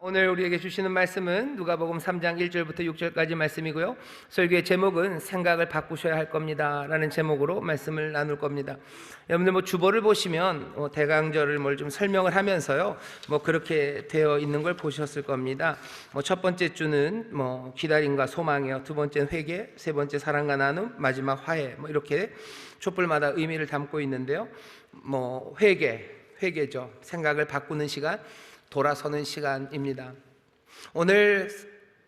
오늘 우리에게 주시는 말씀은 누가복음 3장 1절부터 6절까지 말씀이고요. 설교의 제목은 생각을 바꾸셔야 할 겁니다 라는 제목으로 말씀을 나눌 겁니다. 여러분들 주보를 보시면 대강절을 좀 설명을 하면서요 그렇게 되어 있는 걸 보셨을 겁니다. 첫 번째 주는 기다림과 소망이요, 두 번째는 회개, 세 번째 사랑과 나눔, 마지막 화해, 이렇게 촛불마다 의미를 담고 있는데요. 회개죠. 생각을 바꾸는 시간, 돌아서는 시간입니다. 오늘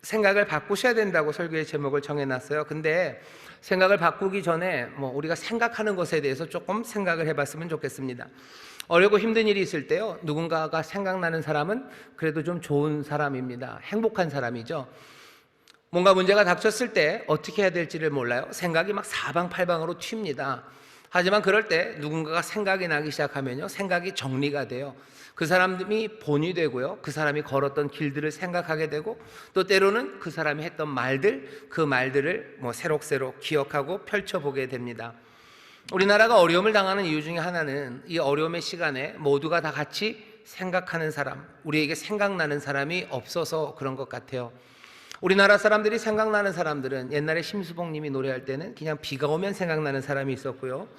생각을 바꾸셔야 된다고 설교의 제목을 정해놨어요. 근데 생각을 바꾸기 전에 우리가 생각하는 것에 대해서 조금 생각을 해봤으면 좋겠습니다. 어렵고 힘든 일이 있을 때요, 누군가가 생각나는 사람은 그래도 좀 좋은 사람입니다. 행복한 사람이죠. 뭔가 문제가 닥쳤을 때 어떻게 해야 될지를 몰라요. 생각이 사방팔방으로 튑니다. 하지만 그럴 때 누군가가 생각이 나기 시작하면요, 생각이 정리가 돼요. 그 사람이 본이 되고요, 그 사람이 걸었던 길들을 생각하게 되고, 또 때로는 그 사람이 했던 말들, 그 말들을 새록새록 기억하고 펼쳐보게 됩니다. 우리나라가 어려움을 당하는 이유 중에 하나는 이 어려움의 시간에 모두가 다 같이 생각하는 사람, 우리에게 생각나는 사람이 없어서 그런 것 같아요. 우리나라 사람들이 생각나는 사람들은 옛날에 심수봉님이 노래할 때는 그냥 비가 오면 생각나는 사람이 있었고요,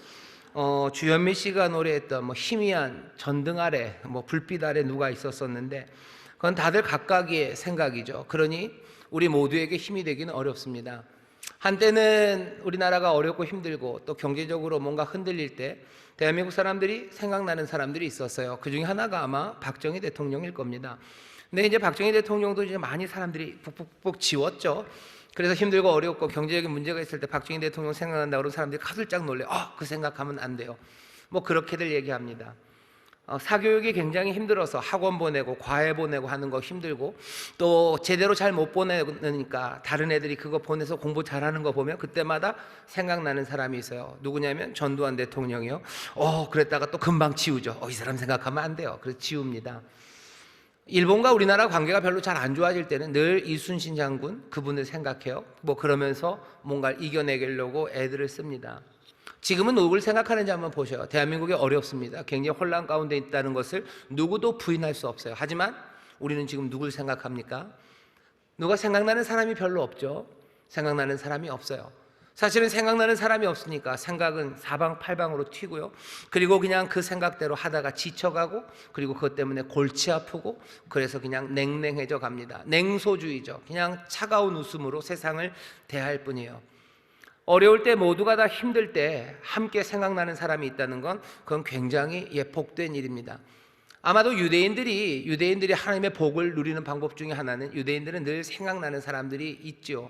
주현미 씨가 노래했던 희미한 전등 아래, 불빛 아래 누가 있었었는데, 그건 다들 각각의 생각이죠. 그러니 우리 모두에게 힘이 되기는 어렵습니다. 한때는 우리나라가 어렵고 힘들고 또 경제적으로 뭔가 흔들릴 때 대한민국 사람들이 생각나는 사람들이 있었어요. 그 중에 하나가 아마 박정희 대통령일 겁니다. 근데 이제 박정희 대통령도 이제 많이 사람들이 북북북 지웠죠. 그래서 힘들고 어렵고 경제적인 문제가 있을 때 박정희 대통령 생각난다고 그러는 사람들이 가슬짝 놀래. 그 생각하면 안 돼요. 그렇게들 얘기합니다. 사교육이 굉장히 힘들어서 학원 보내고 과외 보내고 하는 거 힘들고, 또 제대로 잘 못 보내니까 다른 애들이 그거 보내서 공부 잘하는 거 보면 그때마다 생각나는 사람이 있어요. 누구냐면 전두환 대통령이요. 그랬다가 또 금방 지우죠. 이 사람 생각하면 안 돼요. 그래서 지웁니다. 일본과 우리나라 관계가 별로 잘 안 좋아질 때는 늘 이순신 장군, 그분을 생각해요. 그러면서 뭔가를 이겨내려고 애들을 씁니다. 지금은 누구를 생각하는지 한번 보셔요. 대한민국이 어렵습니다. 굉장히 혼란 가운데 있다는 것을 누구도 부인할 수 없어요. 하지만 우리는 지금 누굴 생각합니까? 누가 생각나는 사람이 별로 없죠. 생각나는 사람이 없어요. 사실은 생각나는 사람이 없으니까 생각은 사방팔방으로 튀고요, 그리고 그냥 그 생각대로 하다가 지쳐가고, 그리고 그것 때문에 골치 아프고, 그래서 그냥 냉랭해져 갑니다. 냉소주의죠. 그냥 차가운 웃음으로 세상을 대할 뿐이에요. 어려울 때, 모두가 다 힘들 때 함께 생각나는 사람이 있다는 건 그건 굉장히 복된 일입니다. 아마도 유대인들이 하나님의 복을 누리는 방법 중에 하나는, 유대인들은 늘 생각나는 사람들이 있죠.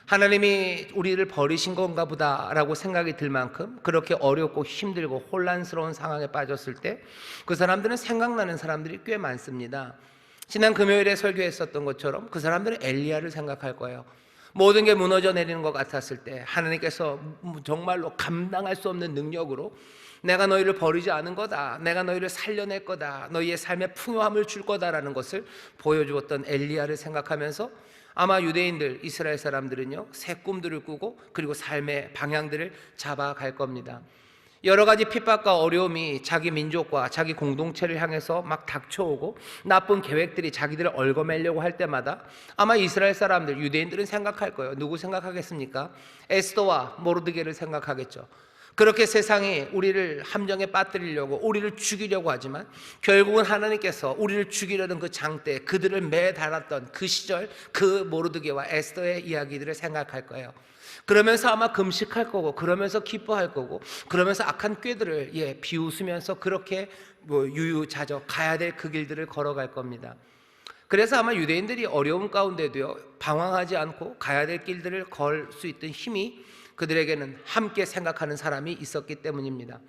하나님이 우리를 버리신 건가 보다라고 생각이 들 만큼 그렇게 어렵고 힘들고 혼란스러운 상황에 빠졌을 때 그 사람들은 생각나는 사람들이 꽤 많습니다. 지난 금요일에 설교했었던 것처럼 그 사람들은 엘리야를 생각할 거예요. 모든 게 무너져 내리는 것 같았을 때 하나님께서 정말로 감당할 수 없는 능력으로 내가 너희를 버리지 않은 거다, 내가 너희를 살려낼 거다, 너희의 삶에 풍요함을 줄 거다라는 것을 보여주었던 엘리야를 생각하면서 아마 유대인들, 이스라엘 사람들은요, 새 꿈들을 꾸고 그리고 삶의 방향들을 잡아갈 겁니다. 여러 가지 핍박과 어려움이 자기 민족과 자기 공동체를 향해서 막 닥쳐오고 나쁜 계획들이 자기들을 얽어매려고 할 때마다 아마 이스라엘 사람들, 유대인들은 생각할 거예요. 누구 생각하겠습니까? 에스더와 모르드게를 생각하겠죠. 그렇게 세상이 우리를 함정에 빠뜨리려고, 우리를 죽이려고 하지만 결국은 하나님께서 우리를 죽이려는 그 장대, 그들을 매달았던 그 시절, 그 모르드게와 에스더의 이야기들을 생각할 거예요. 그러면서 아마 금식할 거고, 그러면서 기뻐할 거고, 그러면서 악한 꾀들을 비웃으면서 그렇게 유유자적 가야 될 그 길들을 걸어갈 겁니다. 그래서 아마 유대인들이 어려움 가운데도요, 방황하지 않고 가야 될 길들을 걸 수 있던 힘이 그들에게는 함께 생각하는 사람이 있었기 때문입니다.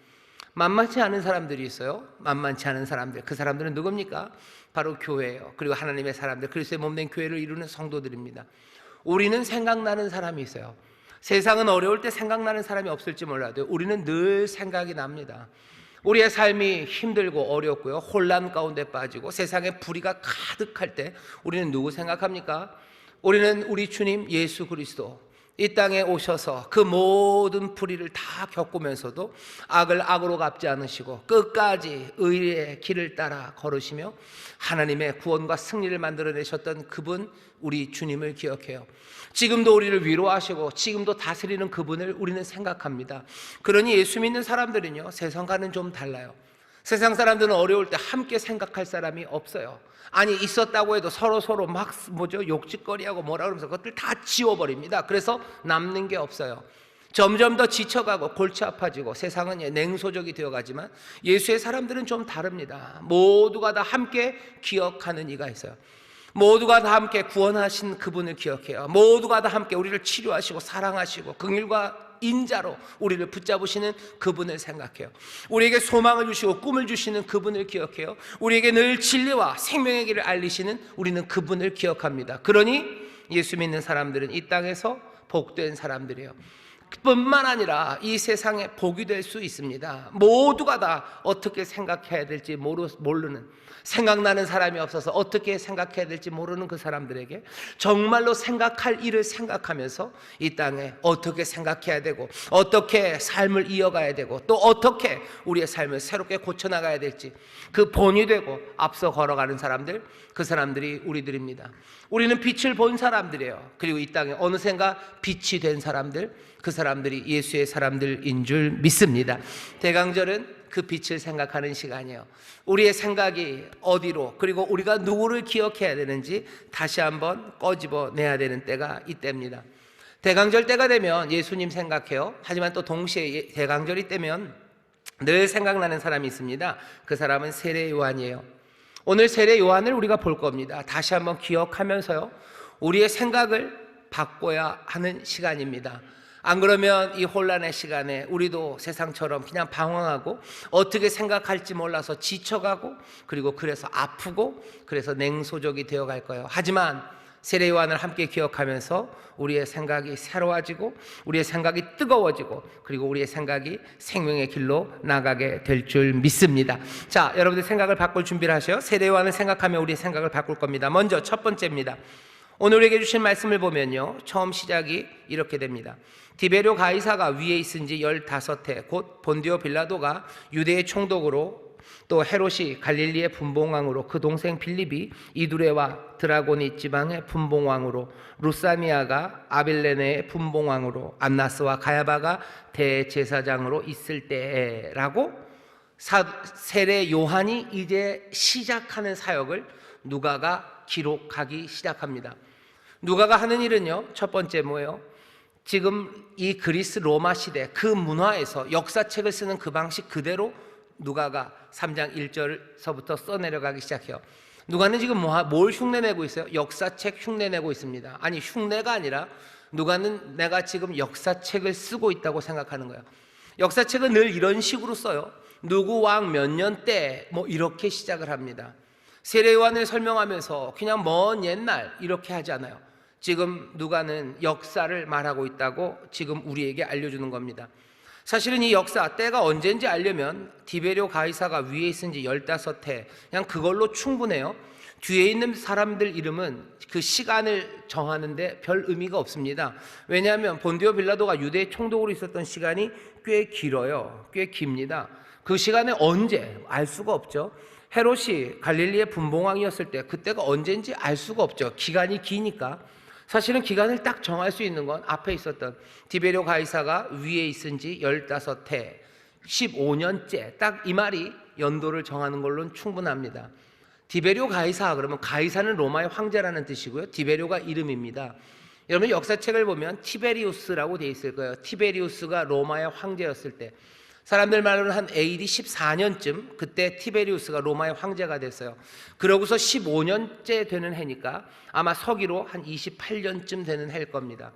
만만치 않은 사람들이 있어요. 만만치 않은 사람들. 그 사람들은 누굽니까? 바로 교회예요. 그리고 하나님의 사람들, 그리스도의 몸된 교회를 이루는 성도들입니다. 우리는 생각나는 사람이 있어요. 세상은 어려울 때 생각나는 사람이 없을지 몰라도 우리는 늘 생각이 납니다. 우리의 삶이 힘들고 어렵고요, 혼란 가운데 빠지고 세상에 불의가 가득할 때 우리는 누구 생각합니까? 우리는 우리 주님 예수 그리스도, 이 땅에 오셔서 그 모든 불의를 다 겪으면서도 악을 악으로 갚지 않으시고 끝까지 의의 길을 따라 걸으시며 하나님의 구원과 승리를 만들어내셨던 그분, 우리 주님을 기억해요. 지금도 우리를 위로하시고 지금도 다스리는 그분을 우리는 생각합니다. 그러니 예수 믿는 사람들은요, 세상과는 좀 달라요. 세상 사람들은 어려울 때 함께 생각할 사람이 없어요. 아니, 있었다고 해도 서로 막 욕짓거리하고 뭐라 그러면서 그것들 다 지워버립니다. 그래서 남는 게 없어요. 점점 더 지쳐가고 골치 아파지고 세상은 냉소적이 되어가지만 예수의 사람들은 좀 다릅니다. 모두가 다 함께 기억하는 이가 있어요. 모두가 다 함께 구원하신 그분을 기억해요. 모두가 다 함께 우리를 치료하시고 사랑하시고 긍휼과 인자로 우리를 붙잡으시는 그분을 생각해요. 우리에게 소망을 주시고 꿈을 주시는 그분을 기억해요. 우리에게 늘 진리와 생명의 길을 알리시는 우리는 그분을 기억합니다. 그러니 예수 믿는 사람들은 이 땅에서 복된 사람들이에요. 뿐만 아니라 이 세상에 복이 될 수 있습니다. 모두가 다 어떻게 생각해야 될지 모르는, 생각나는 사람이 없어서 어떻게 생각해야 될지 모르는 그 사람들에게 정말로 생각할 일을 생각하면서 이 땅에 어떻게 생각해야 되고 어떻게 삶을 이어가야 되고 또 어떻게 우리의 삶을 새롭게 고쳐나가야 될지 그 본이 되고 앞서 걸어가는 사람들, 그 사람들이 우리들입니다. 우리는 빛을 본 사람들이에요. 그리고 이 땅에 어느샌가 빛이 된 사람들, 그 사람들이 예수의 사람들인 줄 믿습니다. 대강절은 그 빛을 생각하는 시간이에요. 우리의 생각이 어디로, 그리고 우리가 누구를 기억해야 되는지 다시 한번 꺼집어내야 되는 때가 이때입니다. 대강절 때가 되면 예수님 생각해요. 하지만 또 동시에 대강절이 되면 늘 생각나는 사람이 있습니다. 그 사람은 세례 요한이에요. 오늘 세례 요한을 우리가 볼 겁니다. 다시 한번 기억하면서요, 우리의 생각을 바꿔야 하는 시간입니다. 안 그러면 이 혼란의 시간에 우리도 세상처럼 그냥 방황하고 어떻게 생각할지 몰라서 지쳐가고 그리고 그래서 아프고 그래서 냉소적이 되어갈 거예요. 하지만 세례 요한을 함께 기억하면서 우리의 생각이 새로워지고 우리의 생각이 뜨거워지고 그리고 우리의 생각이 생명의 길로 나가게 될 줄 믿습니다. 자, 여러분들 생각을 바꿀 준비를 하셔요. 세례 요한을 생각하며 우리의 생각을 바꿀 겁니다. 먼저 첫 번째입니다. 오늘 우리에게 주신 말씀을 보면요, 처음 시작이 이렇게 됩니다. 디베료 가이사가 위에 있은지 15해 곧 본디오 빌라도가 유대의 총독으로 또 헤롯이 갈릴리의 분봉왕으로 그 동생 빌립이 이두레와 드라고니 지방의 분봉왕으로 루사미아가 아빌레네의 분봉왕으로 안나스와 가야바가 대제사장으로 있을 때라고 세례 요한이 이제 시작하는 사역을 누가가 기록하기 시작합니다. 누가가 하는 일은요, 첫 번째 뭐예요? 지금 이 그리스 로마 시대 그 문화에서 역사책을 쓰는 그 방식 그대로 누가가 3장 1절서부터 써내려가기 시작해요. 누가는 지금 뭘 흉내내고 있어요? 역사책 흉내내고 있습니다. 아니, 흉내가 아니라 누가는 내가 지금 역사책을 쓰고 있다고 생각하는 거예요. 역사책은 늘 이런 식으로 써요. 누구 왕 몇 년 때 뭐 이렇게 시작을 합니다. 세례 요한을 설명하면서 그냥 먼 옛날 이렇게 하지 않아요. 지금 누가는 역사를 말하고 있다고 지금 우리에게 알려주는 겁니다. 사실은 이 역사 때가 언제인지 알려면 디베료 가이사가 위에 있은지 15해 그냥 그걸로 충분해요. 뒤에 있는 사람들 이름은 그 시간을 정하는데 별 의미가 없습니다. 왜냐하면 본디오 빌라도가 유대 총독으로 있었던 시간이 꽤 길어요. 꽤 깁니다. 그 시간에 언제 알 수가 없죠. 헤롯이 갈릴리의 분봉왕이었을 때 그때가 언제인지 알 수가 없죠. 기간이 기니까. 사실은 기간을 딱 정할 수 있는 건 앞에 있었던 디베료 가이사가 위에 있은 지 15해 15년째 딱 이 말이 연도를 정하는 걸로는 충분합니다. 디베료 가이사 그러면 가이사는 로마의 황제라는 뜻이고요. 디베료가 이름입니다. 여러분 역사책을 보면 티베리우스라고 되어 있을 거예요. 티베리우스가 로마의 황제였을 때 사람들 말로는 한 AD 14년쯤 그때 티베리우스가 로마의 황제가 됐어요. 그러고서 15년째 되는 해니까 아마 서기로 한 28년쯤 되는 해일 겁니다.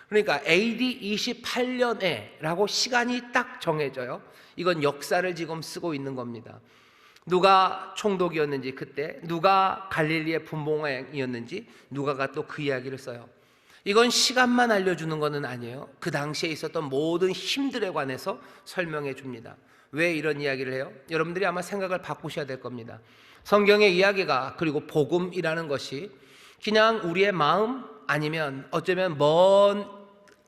그러니까 AD 28년에 라고 시간이 딱 정해져요. 이건 역사를 지금 쓰고 있는 겁니다. 누가 총독이었는지 그때, 누가 갈릴리의 분봉왕이었는지 누가가 또 그 이야기를 써요. 이건 시간만 알려주는 것은 아니에요. 그 당시에 있었던 모든 힘들에 관해서 설명해 줍니다. 왜 이런 이야기를 해요? 여러분들이 아마 생각을 바꾸셔야 될 겁니다. 성경의 이야기가 그리고 복음이라는 것이 그냥 우리의 마음 아니면 어쩌면 먼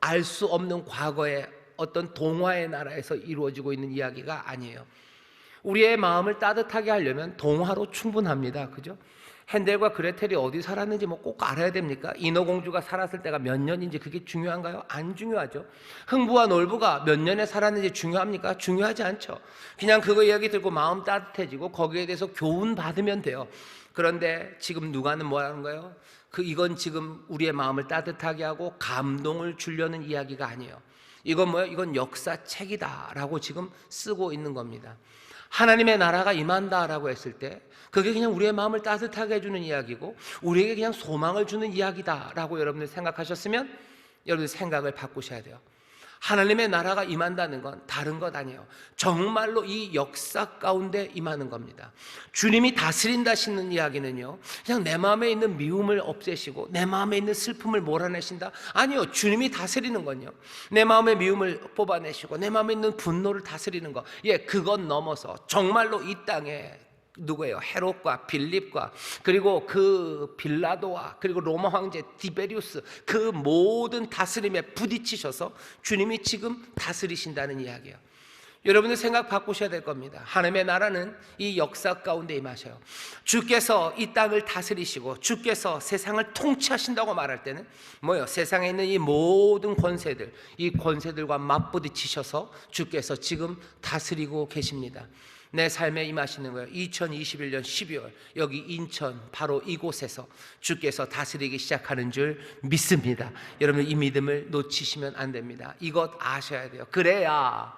알 수 없는 과거의 어떤 동화의 나라에서 이루어지고 있는 이야기가 아니에요. 우리의 마음을 따뜻하게 하려면 동화로 충분합니다. 그죠? 헨델과 그레텔이 어디 살았는지 뭐 꼭 알아야 됩니까? 인어공주가 살았을 때가 몇 년인지 그게 중요한가요? 안 중요하죠. 흥부와 놀부가 몇 년에 살았는지 중요합니까? 중요하지 않죠. 그냥 그거 이야기 듣고 마음 따뜻해지고 거기에 대해서 교훈 받으면 돼요. 그런데 지금 누가는 뭐라는 거예요? 이건 지금 우리의 마음을 따뜻하게 하고 감동을 주려는 이야기가 아니에요. 이건 뭐예요? 이건 역사책이다라고 지금 쓰고 있는 겁니다. 하나님의 나라가 임한다라고 했을 때 그게 그냥 우리의 마음을 따뜻하게 해주는 이야기고 우리에게 그냥 소망을 주는 이야기다라고 여러분들 생각하셨으면 여러분들 생각을 바꾸셔야 돼요. 하나님의 나라가 임한다는 건 다른 것 아니에요. 정말로 이 역사 가운데 임하는 겁니다. 주님이 다스린다 싶는 이야기는요, 그냥 내 마음에 있는 미움을 없애시고 내 마음에 있는 슬픔을 몰아내신다? 아니요. 주님이 다스리는 건요, 내 마음의 미움을 뽑아내시고 내 마음에 있는 분노를 다스리는 거, 그건 넘어서 정말로 이 땅에 누구예요? 헤롯과 빌립과 그리고 그 빌라도와 그리고 로마 황제 디베리우스, 그 모든 다스림에 부딪히셔서 주님이 지금 다스리신다는 이야기예요. 여러분들 생각 바꾸셔야 될 겁니다. 하나님의 나라는 이 역사 가운데 임하셔요. 주께서 이 땅을 다스리시고 주께서 세상을 통치하신다고 말할 때는 뭐예요? 세상에 있는 이 모든 권세들, 이 권세들과 맞부딪히셔서 주께서 지금 다스리고 계십니다. 내 삶에 임하시는 거예요. 2021년 12월 여기 인천 바로 이곳에서 주께서 다스리기 시작하는 줄 믿습니다. 여러분 이 믿음을 놓치시면 안 됩니다. 이것 아셔야 돼요. 그래야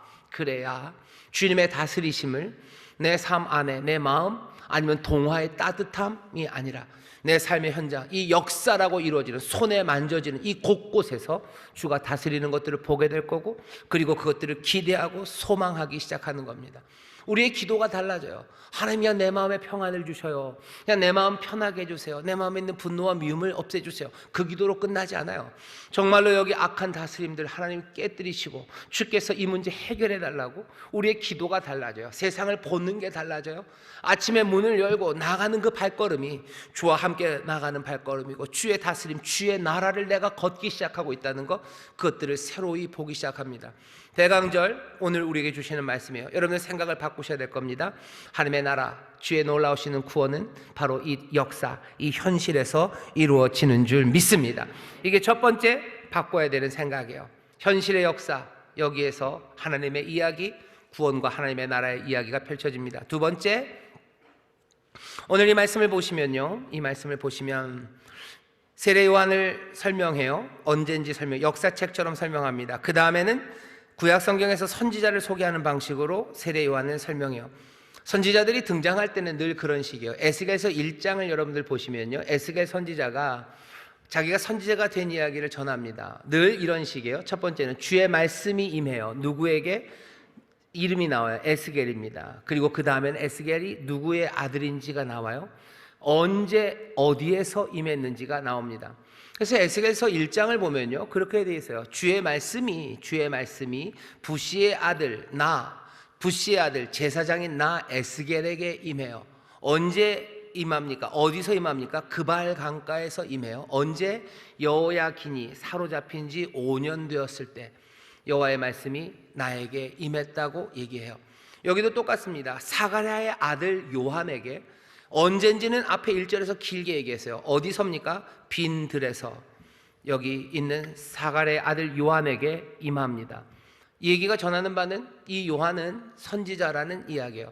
주님의 다스리심을 내 삶 안에, 내 마음 아니면 동화의 따뜻함이 아니라 내 삶의 현장, 이 역사라고 이루어지는, 손에 만져지는 이 곳곳에서 주가 다스리는 것들을 보게 될 거고, 그리고 그것들을 기대하고 소망하기 시작하는 겁니다. 우리의 기도가 달라져요. 하나님이야 내 마음에 평안을 주셔요. 그냥 내 마음 편하게 해주세요. 내 마음에 있는 분노와 미움을 없애주세요. 그 기도로 끝나지 않아요. 정말로 여기 악한 다스림들 하나님 깨뜨리시고 주께서 이 문제 해결해 달라고 우리의 기도가 달라져요. 세상을 보는 게 달라져요. 아침에 문을 열고 나가는 그 발걸음이 주와 함께 나가는 발걸음이고, 주의 다스림, 주의 나라를 내가 걷기 시작하고 있다는 것, 그것들을 새로이 보기 시작합니다. 대강절 오늘 우리에게 주시는 말씀이에요. 여러분의 생각을 바꾸셔야 될 겁니다. 하나님의 나라, 주의 놀라우시는 구원은 바로 이 역사, 이 현실에서 이루어지는 줄 믿습니다. 이게 첫 번째 바꿔야 되는 생각이에요. 현실의 역사, 여기에서 하나님의 이야기, 구원과 하나님의 나라의 이야기가 펼쳐집니다. 두 번째, 오늘 이 말씀을 보시면요, 이 말씀을 보시면 세례 요한을 설명해요. 언젠지 역사책처럼 설명합니다. 그 다음에는 구약 성경에서 선지자를 소개하는 방식으로 세례 요한을 설명해요. 선지자들이 등장할 때는 늘 그런 식이에요. 에스겔서 1장을 여러분들 보시면요, 에스겔 선지자가 자기가 선지자가 된 이야기를 전합니다. 늘 이런 식이에요. 첫 번째는 주의 말씀이 임해요. 누구에게? 이름이 나와요. 에스겔입니다. 그리고 그 다음에는 에스겔이 누구의 아들인지가 나와요. 언제 어디에서 임했는지가 나옵니다. 그래서 에스겔서 1장을 보면요, 그렇게 되어 있어요. 주의 말씀이 부시의 아들 부시의 아들 제사장인 나 에스겔에게 임해요. 언제 임합니까? 어디서 임합니까? 그발 강가에서 임해요. 언제? 여호야긴이 사로잡힌 지 5년 되었을 때 여호와의 말씀이 나에게 임했다고 얘기해요. 여기도 똑같습니다. 사가랴의 아들 요한에게 언젠지는 앞에 1절에서 길게 얘기했어요. 어디서입니까? 빈 들에서 여기 있는 사가랴의 아들 요한에게 임합니다. 이 얘기가 전하는 바는 이 요한은 선지자라는 이야기예요.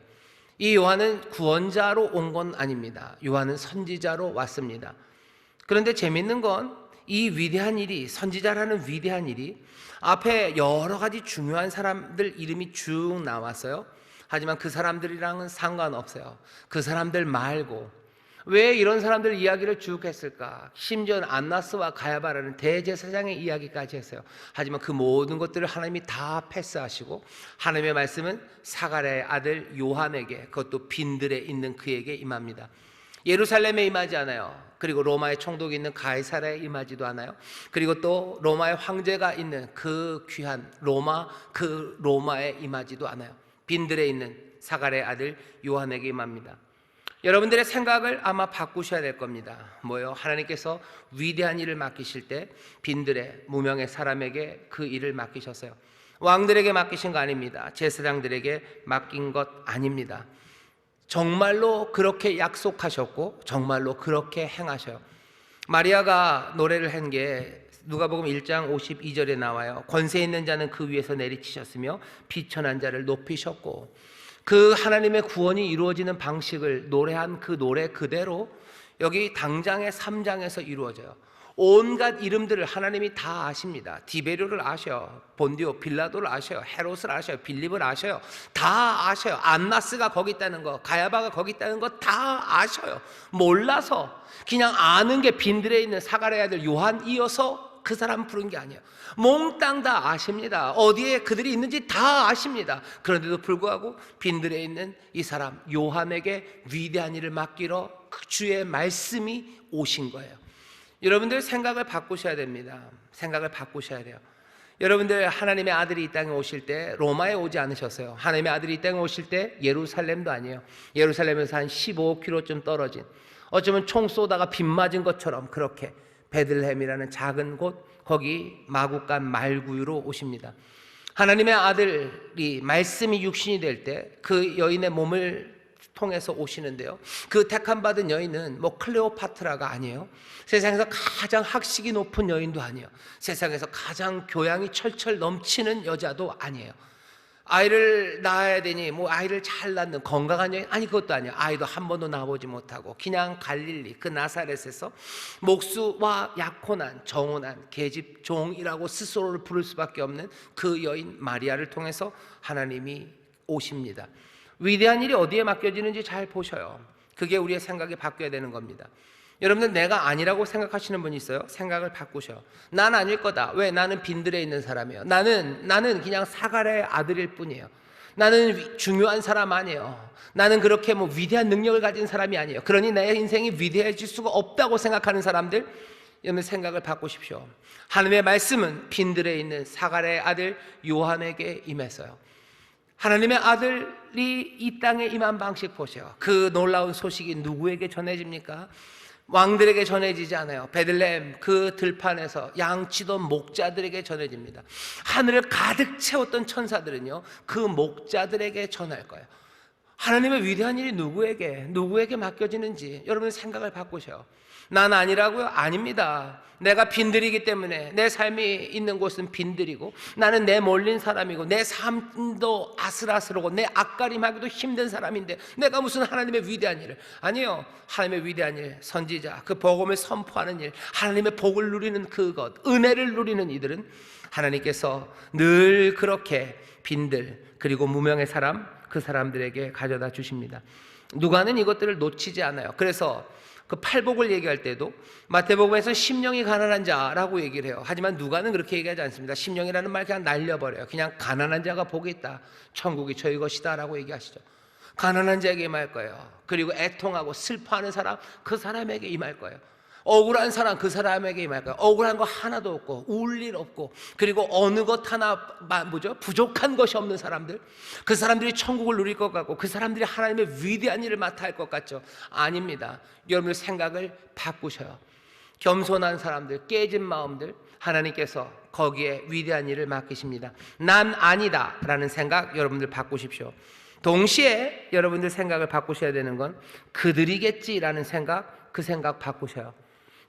이 요한은 구원자로 온 건 아닙니다. 요한은 선지자로 왔습니다. 그런데 재밌는 건 이 위대한 일이, 선지자라는 위대한 일이 앞에 여러 가지 중요한 사람들 이름이 쭉 나왔어요. 하지만 그 사람들이랑은 상관없어요. 그 사람들 말고 왜 이런 사람들 이야기를 쭉 했을까? 심지어 안나스와 가야바라는 대제사장의 이야기까지 했어요. 하지만 그 모든 것들을 하나님이 다 패스하시고 하나님의 말씀은 사가랴의 아들 요한에게, 그것도 빈들에 있는 그에게 임합니다. 예루살렘에 임하지 않아요. 그리고 로마의 총독이 있는 가이사랴에 임하지도 않아요. 그리고 또 로마의 황제가 있는 그 귀한 로마에 임하지도 않아요. 빈들에 있는 사가랴의 아들 요한에게 임합니다. 여러분들의 생각을 아마 바꾸셔야 될 겁니다. 뭐요? 하나님께서 위대한 일을 맡기실 때 빈들의 무명의 사람에게 그 일을 맡기셨어요. 왕들에게 맡기신 거 아닙니다. 제사장들에게 맡긴 것 아닙니다. 정말로 그렇게 약속하셨고 정말로 그렇게 행하셔요. 마리아가 노래를 한 게 누가복음 1장 52절에 나와요. 권세 있는 자는 그 위에서 내리치셨으며 비천한 자를 높이셨고, 그 하나님의 구원이 이루어지는 방식을 노래한 그 노래 그대로 여기 당장의 3장에서 이루어져요. 온갖 이름들을 하나님이 다 아십니다. 디베료를 아셔요. 본디오 빌라도를 아셔요. 헤롯을 아셔요. 빌립을 아셔요. 다 아셔요. 안나스가 거기 있다는 거, 가야바가 거기 있다는 거 다 아셔요. 몰라서 그냥 아는 게 빈들에 있는 사가랴의 아들 요한이어서 그 사람 부른 게 아니에요. 몽땅 다 아십니다. 어디에 그들이 있는지 다 아십니다. 그런데도 불구하고 빈들에 있는 이 사람 요한에게 위대한 일을 맡기러 그 주의 말씀이 오신 거예요. 여러분들 생각을 바꾸셔야 됩니다. 생각을 바꾸셔야 돼요. 여러분들 하나님의 아들이 이 땅에 오실 때 로마에 오지 않으셨어요. 하나님의 아들이 이 땅에 오실 때 예루살렘도 아니에요. 예루살렘에서 한 15km쯤 떨어진, 어쩌면 총 쏘다가 빗 맞은 것처럼 그렇게 베들레헴이라는 작은 곳, 거기 마구간 말구유로 오십니다. 하나님의 아들이 말씀이 육신이 될 때 그 여인의 몸을 통해서 오시는데요, 그 택함 받은 여인은 뭐 클레오파트라가 아니에요. 세상에서 가장 학식이 높은 여인도 아니에요. 세상에서 가장 교양이 철철 넘치는 여자도 아니에요. 아이를 낳아야 되니 뭐 아이를 잘 낳는 건강한 여인, 아니 그것도 아니에요. 아이도 한 번도 낳아보지 못하고 그냥 갈릴리 그 나사렛에서 목수와 약혼한 정혼한 계집종이라고 스스로를 부를 수밖에 없는 그 여인 마리아를 통해서 하나님이 오십니다. 위대한 일이 어디에 맡겨지는지 잘 보셔요. 그게 우리의 생각이 바뀌어야 되는 겁니다. 여러분들 내가 아니라고 생각하시는 분이 있어요? 생각을 바꾸셔. 난 아닐 거다. 왜? 나는 빈들에 있는 사람이에요. 나는 그냥 사가랴의 아들일 뿐이에요. 나는 중요한 사람 아니에요. 나는 그렇게 뭐 위대한 능력을 가진 사람이 아니에요. 그러니 내 인생이 위대해질 수가 없다고 생각하는 사람들, 여러분 생각을 바꾸십시오. 하나님의 말씀은 빈들에 있는 사가랴의 아들 요한에게 임했어요. 하나님의 아들이 이 땅에 임한 방식 보세요. 그 놀라운 소식이 누구에게 전해집니까? 왕들에게 전해지지 않아요. 베들레헴 그 들판에서 양치던 목자들에게 전해집니다. 하늘을 가득 채웠던 천사들은요, 그 목자들에게 전할 거예요. 하나님의 위대한 일이 누구에게 맡겨지는지 여러분 생각을 바꾸셔요. 난 아니라고요? 아닙니다. 내가 빈들이기 때문에 내 삶이 있는 곳은 빈들이고, 나는 내 몰린 사람이고, 내 삶도 아슬아슬하고 내 앞가림하기도 힘든 사람인데 내가 무슨 하나님의 위대한 일을. 아니요. 하나님의 위대한 일, 선지자, 그 복음을 선포하는 일, 하나님의 복을 누리는 그것, 은혜를 누리는 이들은 하나님께서 늘 그렇게 빈들 그리고 무명의 사람, 그 사람들에게 가져다 주십니다. 누가는 이것들을 놓치지 않아요. 그래서 그 팔복을 얘기할 때도 마태복음에서 심령이 가난한 자라고 얘기를 해요. 하지만 누가는 그렇게 얘기하지 않습니다. 심령이라는 말 그냥 날려버려요. 그냥 가난한 자가 복이 있다, 천국이 저희 것이다 라고 얘기하시죠. 가난한 자에게 임할 거예요. 그리고 애통하고 슬퍼하는 사람, 그 사람에게 임할 거예요. 억울한 사람, 그 사람에게 임할 거예요. 억울한 거 하나도 없고 울 일 없고, 그리고 어느 것 하나 부족한 것이 없는 사람들, 그 사람들이 천국을 누릴 것 같고 그 사람들이 하나님의 위대한 일을 맡아 할 것 같죠? 아닙니다. 여러분의 생각을 바꾸셔요. 겸손한 사람들, 깨진 마음들, 하나님께서 거기에 위대한 일을 맡기십니다. 난 아니다 라는 생각 여러분들 바꾸십시오. 동시에 여러분들 생각을 바꾸셔야 되는 건 그들이겠지라는 생각, 그 생각 바꾸셔요.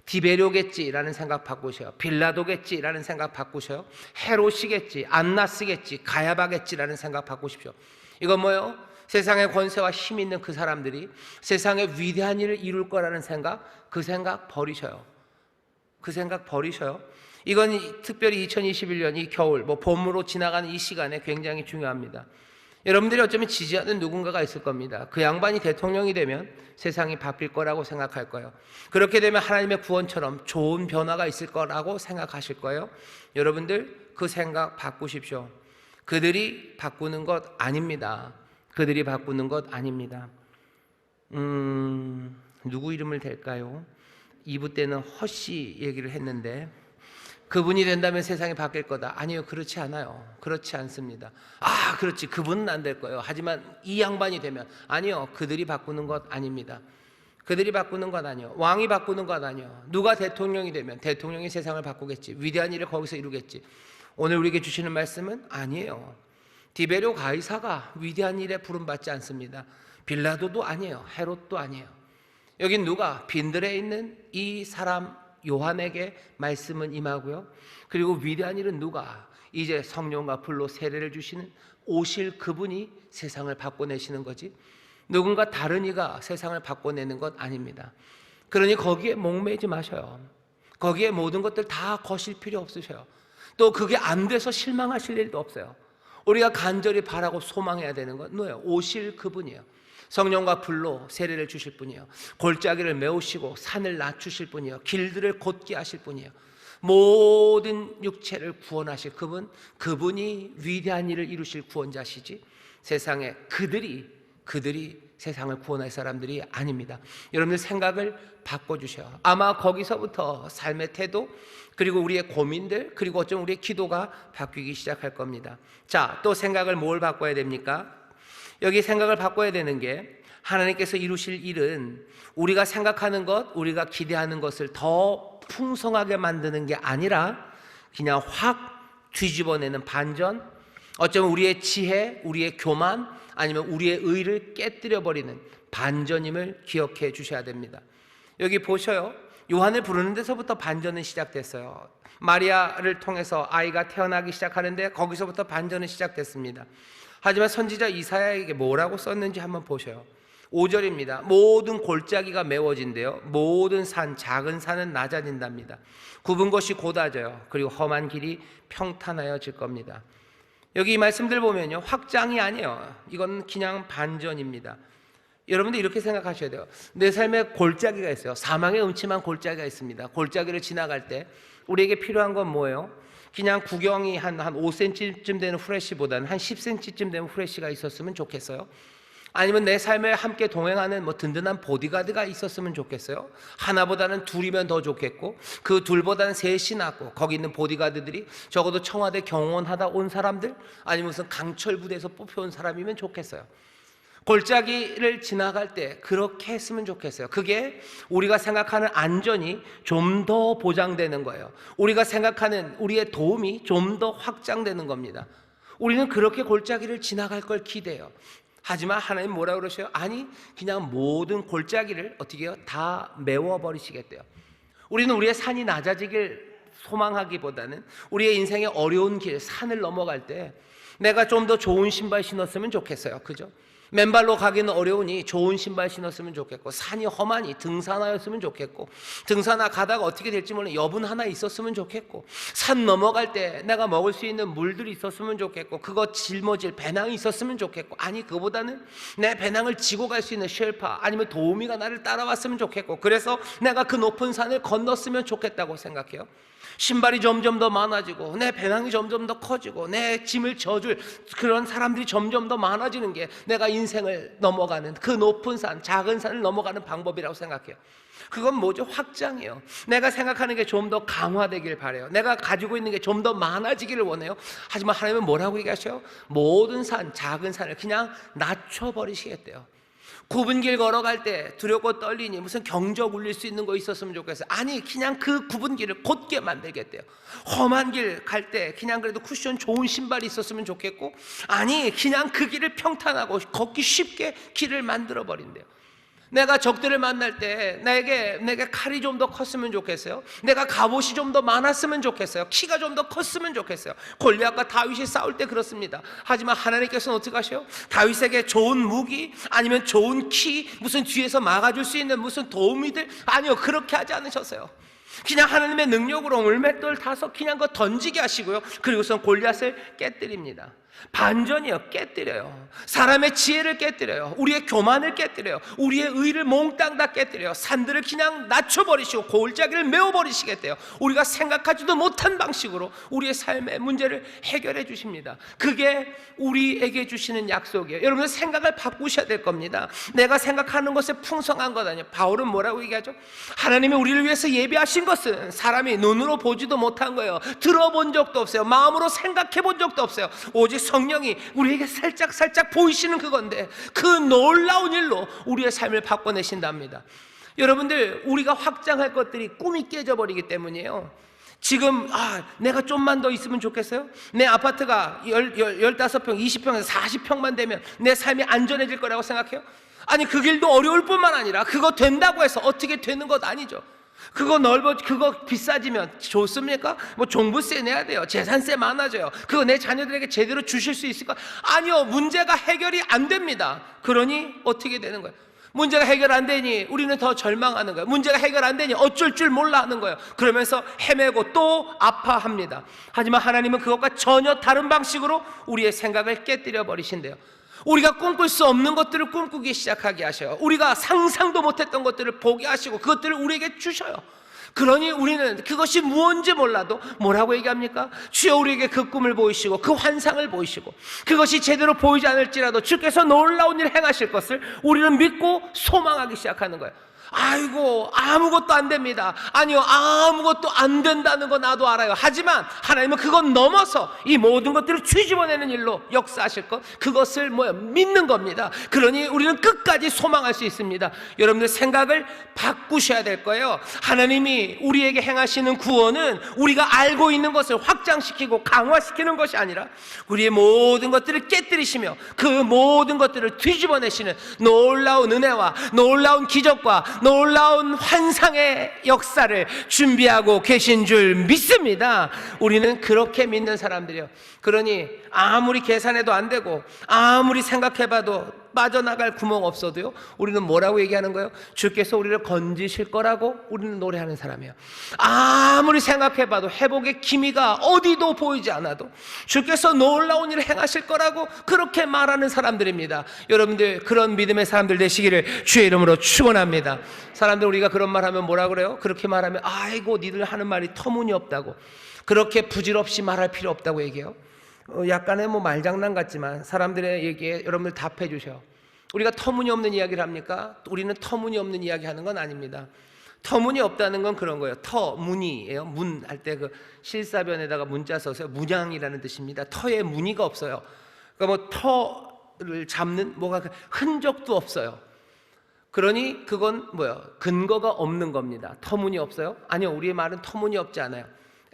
디베료겠지라는 생각 바꾸셔요. 빌라도겠지라는 생각 바꾸셔요. 헤롯이겠지, 안나스겠지, 가야바겠지라는 생각 바꾸십시오. 이건 뭐예요? 세상의 권세와 힘 있는 그 사람들이 세상의 위대한 일을 이룰 거라는 생각, 그 생각 버리셔요. 그 생각 버리셔요. 이건 특별히 2021년 이 겨울, 봄으로 지나가는 이 시간에 굉장히 중요합니다. 여러분들이 어쩌면 지지하는 누군가가 있을 겁니다. 그 양반이 대통령이 되면 세상이 바뀔 거라고 생각할 거예요. 그렇게 되면 하나님의 구원처럼 좋은 변화가 있을 거라고 생각하실 거예요. 여러분들 그 생각 바꾸십시오. 그들이 바꾸는 것 아닙니다. 그들이 바꾸는 것 아닙니다. 누구 이름을 댈까요? 2부 때는 허씨 얘기를 했는데 그분이 된다면 세상이 바뀔 거다. 아니요, 그렇지 않아요. 그렇지 않습니다. 아, 그렇지, 그분은 안 될 거예요. 하지만 이 양반이 되면, 아니요, 그들이 바꾸는 것 아닙니다. 그들이 바꾸는 것 아니요, 왕이 바꾸는 것 아니요, 누가 대통령이 되면 대통령이 세상을 바꾸겠지, 위대한 일을 거기서 이루겠지. 오늘 우리에게 주시는 말씀은 아니에요. 디베료 가이사가 위대한 일에 부름받지 않습니다. 빌라도도 아니에요. 헤롯도 아니에요. 여긴 누가? 빈들에 있는 이 사람 요한에게 말씀은 임하고요. 그리고 위대한 일은 누가? 이제 성령과 불로 세례를 주시는 오실 그분이 세상을 바꿔내시는 거지, 누군가 다른 이가 세상을 바꿔내는 것 아닙니다. 그러니 거기에 목매지 마셔요. 거기에 모든 것들 다 거실 필요 없으셔요. 또 그게 안 돼서 실망하실 일도 없어요. 우리가 간절히 바라고 소망해야 되는 건 뭐예요? 오실 그분이에요. 성령과 불로 세례를 주실 분이에요. 골짜기를 메우시고 산을 낮추실 분이에요. 길들을 곧게 하실 분이에요. 모든 육체를 구원하실 그분, 그분이 위대한 일을 이루실 구원자시지, 세상에 그들이 세상을 구원할 사람들이 아닙니다. 여러분들 생각을 바꿔주셔요. 아마 거기서부터 삶의 태도, 그리고 우리의 고민들, 그리고 어쩌면 우리의 기도가 바뀌기 시작할 겁니다. 자, 또 생각을 뭘 바꿔야 됩니까? 여기 생각을 바꿔야 되는 게, 하나님께서 이루실 일은 우리가 생각하는 것, 우리가 기대하는 것을 더 풍성하게 만드는 게 아니라 그냥 확 뒤집어내는 반전, 어쩌면 우리의 지혜, 우리의 교만, 아니면 우리의 의를 깨뜨려버리는 반전임을 기억해 주셔야 됩니다. 여기 보셔요. 요한을 부르는 데서부터 반전은 시작됐어요. 마리아를 통해서 아이가 태어나기 시작하는데 거기서부터 반전은 시작됐습니다. 하지만 선지자 이사야에게 뭐라고 썼는지 한번 보셔요. 5절입니다. 모든 골짜기가 메워진대요. 모든 산, 작은 산은 낮아진답니다. 굽은 것이 곧아져요. 그리고 험한 길이 평탄하여질 겁니다. 여기 이 말씀들 보면요, 확장이 아니에요. 이건 그냥 반전입니다. 여러분들 이렇게 생각하셔야 돼요. 내 삶에 골짜기가 있어요. 사망의 음침한 골짜기가 있습니다. 골짜기를 지나갈 때 우리에게 필요한 건 뭐예요? 그냥 구경이 한 5cm쯤 되는 후레쉬보다는 한 10cm쯤 되는 후레쉬가 있었으면 좋겠어요. 아니면 내 삶에 함께 동행하는 든든한 보디가드가 있었으면 좋겠어요. 하나보다는 둘이면 더 좋겠고, 그 둘보다는 셋이 낫고, 거기 있는 보디가드들이 적어도 청와대 경호원하다 온 사람들, 아니면 무슨 강철 부대에서 뽑혀온 사람이면 좋겠어요. 골짜기를 지나갈 때 그렇게 했으면 좋겠어요. 그게 우리가 생각하는 안전이 좀 더 보장되는 거예요. 우리가 생각하는 우리의 도움이 좀 더 확장되는 겁니다. 우리는 그렇게 골짜기를 지나갈 걸 기대해요. 하지만 하나님 뭐라 그러셔요? 아니, 그냥 모든 골짜기를 어떻게 해요? 다 메워버리시겠대요. 우리는 우리의 산이 낮아지길 소망하기보다는 우리의 인생의 어려운 길, 산을 넘어갈 때 내가 좀 더 좋은 신발 신었으면 좋겠어요. 그죠? 맨발로 가기는 어려우니 좋은 신발 신었으면 좋겠고, 산이 험하니 등산하였으면 좋겠고, 등산하 가다가 어떻게 될지 모르는 여분 하나 있었으면 좋겠고, 산 넘어갈 때 내가 먹을 수 있는 물들이 있었으면 좋겠고, 그거 짊어질 배낭이 있었으면 좋겠고, 아니 그보다는 내 배낭을 지고 갈 수 있는 쉘파 아니면 도우미가 나를 따라왔으면 좋겠고, 그래서 내가 그 높은 산을 건넜으면 좋겠다고 생각해요. 신발이 점점 더 많아지고 내 배낭이 점점 더 커지고 내 짐을 져줄 그런 사람들이 점점 더 많아지는 게 내가 인생을 넘어가는 그 높은 산, 작은 산을 넘어가는 방법이라고 생각해요. 그건 뭐죠? 확장이에요. 내가 생각하는 게 좀 더 강화되길 바라요. 내가 가지고 있는 게 좀 더 많아지기를 원해요. 하지만 하나님은 뭐라고 얘기하셔요? 모든 산, 작은 산을 그냥 낮춰버리시겠대요. 굽은 길 걸어갈 때 두렵고 떨리니 무슨 경적 울릴 수 있는 거 있었으면 좋겠어요. 아니, 그냥 그 굽은 길을 곧게 만들겠대요. 험한 길 갈 때 그냥 그래도 쿠션 좋은 신발이 있었으면 좋겠고, 아니 그냥 그 길을 평탄하고 걷기 쉽게 길을 만들어 버린대요. 내가 적들을 만날 때 내게 칼이 좀 더 컸으면 좋겠어요. 내가 갑옷이 좀 더 많았으면 좋겠어요. 키가 좀 더 컸으면 좋겠어요. 골리앗과 다윗이 싸울 때 그렇습니다. 하지만 하나님께서는 어떻게 하셔요? 다윗에게 좋은 무기, 아니면 좋은 키, 무슨 뒤에서 막아줄 수 있는 무슨 도우미들, 아니요, 그렇게 하지 않으셨어요. 그냥 하나님의 능력으로 물맷돌 타서 그냥 그거 던지게 하시고요, 그리고선 골리앗을 깨뜨립니다. 반전이요, 깨뜨려요. 사람의 지혜를 깨뜨려요. 우리의 교만을 깨뜨려요. 우리의 의를 몽땅 다 깨뜨려요. 산들을 그냥 낮춰버리시고 골짜기를 메워버리시겠대요. 우리가 생각하지도 못한 방식으로 우리의 삶의 문제를 해결해 주십니다. 그게 우리에게 주시는 약속이에요. 여러분들 생각을 바꾸셔야 될 겁니다. 내가 생각하는 것에 풍성한 것 아니에요. 바울은 뭐라고 얘기하죠? 하나님이 우리를 위해서 예비하신 것은 사람이 눈으로 보지도 못한 거예요. 들어본 적도 없어요. 마음으로 생각해 본 적도 없어요. 오직 성령이 우리에게 살짝 보이시는 그건데, 그 놀라운 일로 우리의 삶을 바꿔내신답니다. 여러분들, 우리가 확장할 것들이 꿈이 깨져버리기 때문이에요. 지금 내가 좀만 더 있으면 좋겠어요? 내 아파트가 15평, 20평에서 40평만 되면 내 삶이 안전해질 거라고 생각해요? 아니, 그 길도 어려울 뿐만 아니라 그거 된다고 해서 어떻게 되는 것 아니죠. 그거 그거 비싸지면 좋습니까? 뭐 종부세 내야 돼요. 재산세 많아져요. 그거 내 자녀들에게 제대로 주실 수 있을까? 아니요, 문제가 해결이 안 됩니다. 그러니 어떻게 되는 거예요? 문제가 해결 안 되니 우리는 더 절망하는 거예요. 문제가 해결 안 되니 어쩔 줄 몰라 하는 거예요. 그러면서 헤매고 또 아파합니다. 하지만 하나님은 그것과 전혀 다른 방식으로 우리의 생각을 깨뜨려 버리신대요. 우리가 꿈꿀 수 없는 것들을 꿈꾸기 시작하게 하셔요. 우리가 상상도 못했던 것들을 보게 하시고 그것들을 우리에게 주셔요. 그러니 우리는 그것이 무언지 몰라도 뭐라고 얘기합니까? 주여 우리에게 그 꿈을 보이시고 그 환상을 보이시고, 그것이 제대로 보이지 않을지라도 주께서 놀라운 일을 행하실 것을 우리는 믿고 소망하기 시작하는 거예요. 아이고, 아무것도 안 됩니다. 아니요, 아무것도 안 된다는 거 나도 알아요. 하지만 하나님은 그건 넘어서 이 모든 것들을 뒤집어내는 일로 역사하실 것, 그것을 믿는 겁니다. 그러니 우리는 끝까지 소망할 수 있습니다. 여러분들 생각을 바꾸셔야 될 거예요. 하나님이 우리에게 행하시는 구원은 우리가 알고 있는 것을 확장시키고 강화시키는 것이 아니라 우리의 모든 것들을 깨뜨리시며 그 모든 것들을 뒤집어내시는 놀라운 은혜와 놀라운 기적과 놀라운 환상의 역사를 준비하고 계신 줄 믿습니다. 우리는 그렇게 믿는 사람들이에요. 그러니 아무리 계산해도 안 되고 아무리 생각해봐도 빠져나갈 구멍 없어도요, 우리는 뭐라고 얘기하는 거예요? 주께서 우리를 건지실 거라고 우리는 노래하는 사람이에요. 아무리 생각해봐도 회복의 기미가 어디도 보이지 않아도 주께서 놀라운 일을 행하실 거라고 그렇게 말하는 사람들입니다. 여러분들 그런 믿음의 사람들 되시기를 주의 이름으로 축원합니다. 사람들 우리가 그런 말하면 뭐라 그래요? 그렇게 말하면 아이고 니들 하는 말이 터무니없다고, 그렇게 부질없이 말할 필요 없다고 얘기해요. 약간의 말장난 같지만 사람들의 얘기에 여러분들 답해 주셔요. 우리가 터무니없는 이야기를 합니까? 우리는 터무니없는 이야기 하는 건 아닙니다. 터무니없다는 건 그런 거예요. 터무니예요. 문 할 때 그 실사변에다가 문자 써서 문양이라는 뜻입니다. 터에 무늬가 없어요. 그러니까 터를 잡는 뭐가 흔적도 없어요. 그러니 그건 근거가 없는 겁니다. 터무니없어요? 아니요, 우리의 말은 터무니없지 않아요.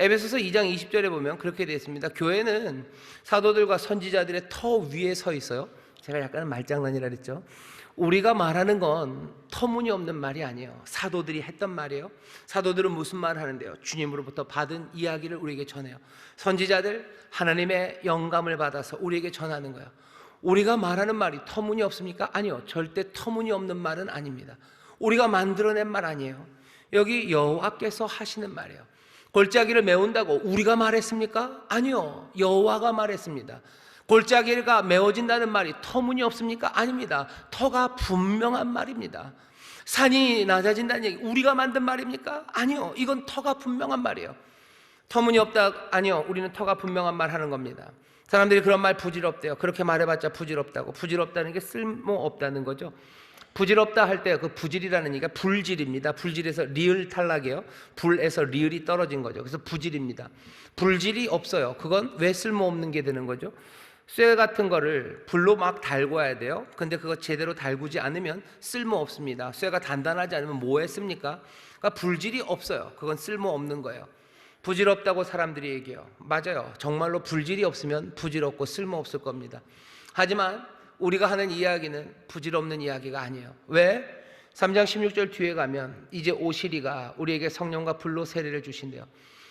에베소서 2장 20절에 보면 그렇게 되어 있습니다. 교회는 사도들과 선지자들의 터 위에 서 있어요. 제가 약간 말장난이라 그랬죠. 우리가 말하는 건 터무니없는 말이 아니에요. 사도들이 했던 말이에요. 사도들은 무슨 말을 하는데요? 주님으로부터 받은 이야기를 우리에게 전해요. 선지자들 하나님의 영감을 받아서 우리에게 전하는 거예요. 우리가 말하는 말이 터무니없습니까? 아니요, 절대 터무니없는 말은 아닙니다. 우리가 만들어낸 말 아니에요. 여기 여호와께서 하시는 말이에요. 골짜기를 메운다고 우리가 말했습니까? 아니요, 여호와가 말했습니다. 골짜기가 메워진다는 말이 터무니없습니까? 아닙니다. 터가 분명한 말입니다. 산이 낮아진다는 얘기 우리가 만든 말입니까? 아니요, 이건 터가 분명한 말이에요. 터무니없다, 아니요, 우리는 터가 분명한 말 하는 겁니다. 사람들이 그런 말 부질없대요. 그렇게 말해봤자 부질없다고. 부질없다는 게 쓸모없다는 거죠. 부질없다 할 때 그 부질이라는 얘기가 불질입니다. 불질에서 리을 탈락이에요. 불에서 리을이 떨어진 거죠. 그래서 부질입니다. 불질이 없어요. 그건 왜 쓸모없는 게 되는 거죠? 쇠 같은 거를 불로 막 달궈야 돼요. 근데 그거 제대로 달구지 않으면 쓸모없습니다. 쇠가 단단하지 않으면 뭐 했습니까? 그러니까 불질이 없어요. 그건 쓸모없는 거예요. 부질없다고 사람들이 얘기해요. 맞아요. 정말로 불질이 없으면 부질없고 쓸모없을 겁니다. 하지만 우리가 하는 이야기는 부질없는 이야기가 아니에요. 왜? 3장 16절 뒤에 가면 이제 오시리가 우리에게 성령과 불로 세례를 주신대요.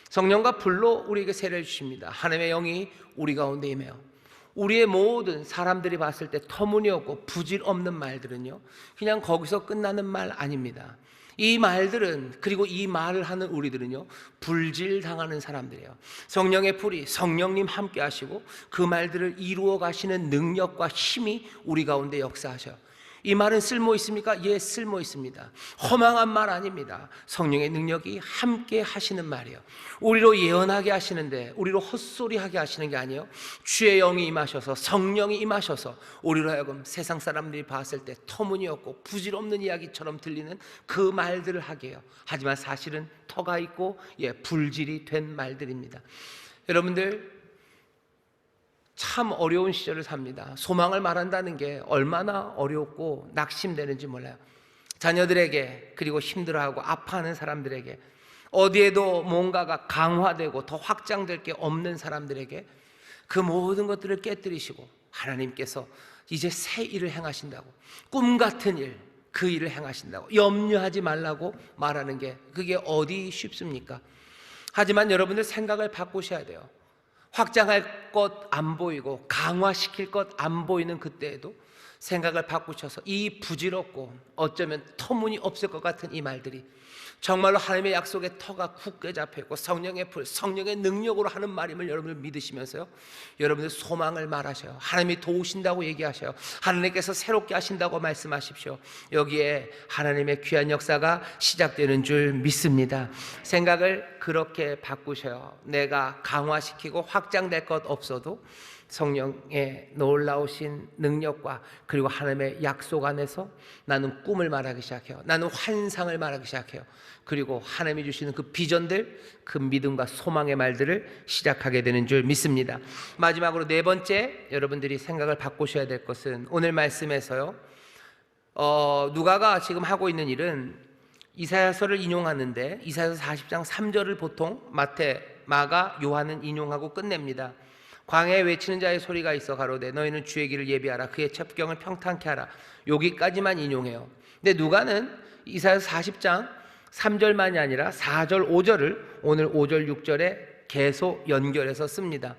성령과 불로 우리에게 세례를 주십니다. 하나님의 영이 우리 가운데 임해요. 우리의 모든 사람들이 봤을 때 터무니없고 부질없는 말들은요, 그냥 거기서 끝나는 말 아닙니다. 이 말들은, 그리고 이 말을 하는 우리들은요, 불질당하는 사람들이에요. 성령의 불이, 성령님 함께 하시고 그 말들을 이루어 가시는 능력과 힘이 우리 가운데 역사하셔요. 이 말은 쓸모 있습니까? 예, 쓸모 있습니다. 허망한 말 아닙니다. 성령의 능력이 함께 하시는 말이에요. 우리로 예언하게 하시는데, 우리로 헛소리하게 하시는 게 아니에요. 주의 영이 임하셔서, 성령이 임하셔서 우리로 하여금 세상 사람들이 봤을 때 터무니없고 부질없는 이야기처럼 들리는 그 말들을 하게 해요. 하지만 사실은 터가 있고 불질이 된 말들입니다. 여러분들, 참 어려운 시절을 삽니다. 소망을 말한다는 게 얼마나 어렵고 낙심되는지 몰라요. 자녀들에게, 그리고 힘들어하고 아파하는 사람들에게, 어디에도 뭔가가 강화되고 더 확장될 게 없는 사람들에게 그 모든 것들을 깨뜨리시고 하나님께서 이제 새 일을 행하신다고, 꿈 같은 일, 그 일을 행하신다고, 염려하지 말라고 말하는 게 그게 어디 쉽습니까? 하지만 여러분들 생각을 바꾸셔야 돼요. 확장할 것 안 보이고 강화시킬 것 안 보이는 그때에도 생각을 바꾸셔서 이 부질없고 어쩌면 터무니없을 것 같은 이 말들이 정말로 하나님의 약속의 터가 굳게 잡혀있고 성령의 불, 성령의 능력으로 하는 말임을 여러분들 믿으시면서요, 여러분들 소망을 말하셔요. 하나님이 도우신다고 얘기하셔요. 하나님께서 새롭게 하신다고 말씀하십시오. 여기에 하나님의 귀한 역사가 시작되는 줄 믿습니다. 생각을 그렇게 바꾸셔요. 내가 강화시키고 확장될 것 없어도 성령의 놀라우신 능력과 그리고 하나님의 약속 안에서 나는 꿈을 말하기 시작해요. 나는 환상을 말하기 시작해요. 그리고 하나님이 주시는 그 비전들, 그 믿음과 소망의 말들을 시작하게 되는 줄 믿습니다. 마지막으로 네 번째, 여러분들이 생각을 바꾸셔야 될 것은 오늘 말씀에서요, 누가가 지금 하고 있는 일은 이사야서를 인용하는데 이사야서 40장 3절을 보통 마태, 마가, 요한은 인용하고 끝냅니다. 광야에 외치는 자의 소리가 있어 가로되 너희는 주의 길을 예비하라, 그의 첩경을 평탄케 하라. 여기까지만 인용해요. 근데 누가는 이사야서 40장 3절만이 아니라 4절 5절을 오늘 5절 6절에 계속 연결해서 씁니다.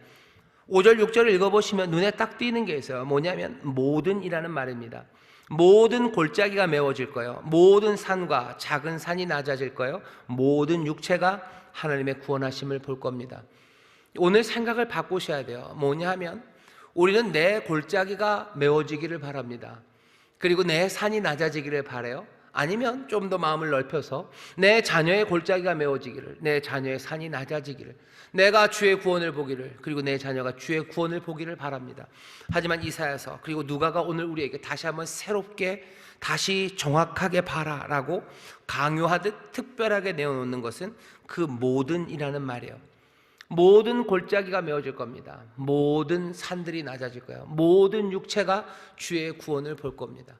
5절 6절을 읽어보시면 눈에 딱 띄는 게 있어요. 뭐냐면 모든이라는 말입니다. 모든 골짜기가 메워질 거예요. 모든 산과 작은 산이 낮아질 거예요. 모든 육체가 하나님의 구원하심을 볼 겁니다. 오늘 생각을 바꾸셔야 돼요. 뭐냐 하면 우리는 내 골짜기가 메워지기를 바랍니다. 그리고 내 산이 낮아지기를 바라요. 아니면 좀 더 마음을 넓혀서 내 자녀의 골짜기가 메워지기를, 내 자녀의 산이 낮아지기를, 내가 주의 구원을 보기를, 그리고 내 자녀가 주의 구원을 보기를 바랍니다. 하지만 이사야서 그리고 누가가 오늘 우리에게 다시 한번 새롭게, 다시 정확하게 봐라라고 강요하듯 특별하게 내어놓는 것은 그 모든이라는 말이에요. 모든 골짜기가 메워질 겁니다. 모든 산들이 낮아질 거예요. 모든 육체가 주의 구원을 볼 겁니다.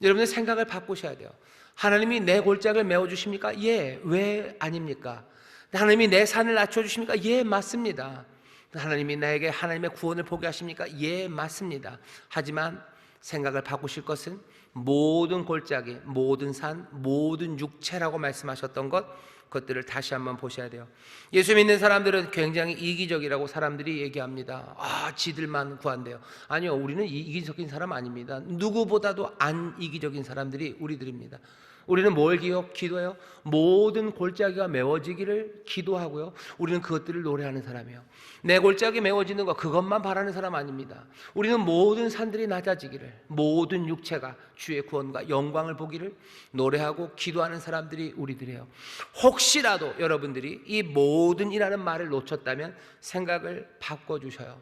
여러분의 생각을 바꾸셔야 돼요. 하나님이 내 골짜기를 메워주십니까? 예. 왜 아닙니까? 하나님이 내 산을 낮춰주십니까? 예, 맞습니다. 하나님이 나에게 하나님의 구원을 보게 하십니까? 예, 맞습니다. 하지만 생각을 바꾸실 것은 모든 골짜기, 모든 산, 모든 육체라고 말씀하셨던 그것들을 다시 한번 보셔야 돼요. 예수 믿는 사람들은 굉장히 이기적이라고 사람들이 얘기합니다. 지들만 구한대요. 아니요, 우리는 이기적인 사람 아닙니다. 누구보다도 안 이기적인 사람들이 우리들입니다. 우리는 뭘 기도해요? 모든 골짜기가 메워지기를 기도하고요, 우리는 그것들을 노래하는 사람이에요. 내 골짜기 메워지는 거, 그것만 바라는 사람 아닙니다. 우리는 모든 산들이 낮아지기를, 모든 육체가 주의 구원과 영광을 보기를 노래하고 기도하는 사람들이 우리들이에요. 혹시라도 여러분들이 이 모든이라는 말을 놓쳤다면 생각을 바꿔주셔요.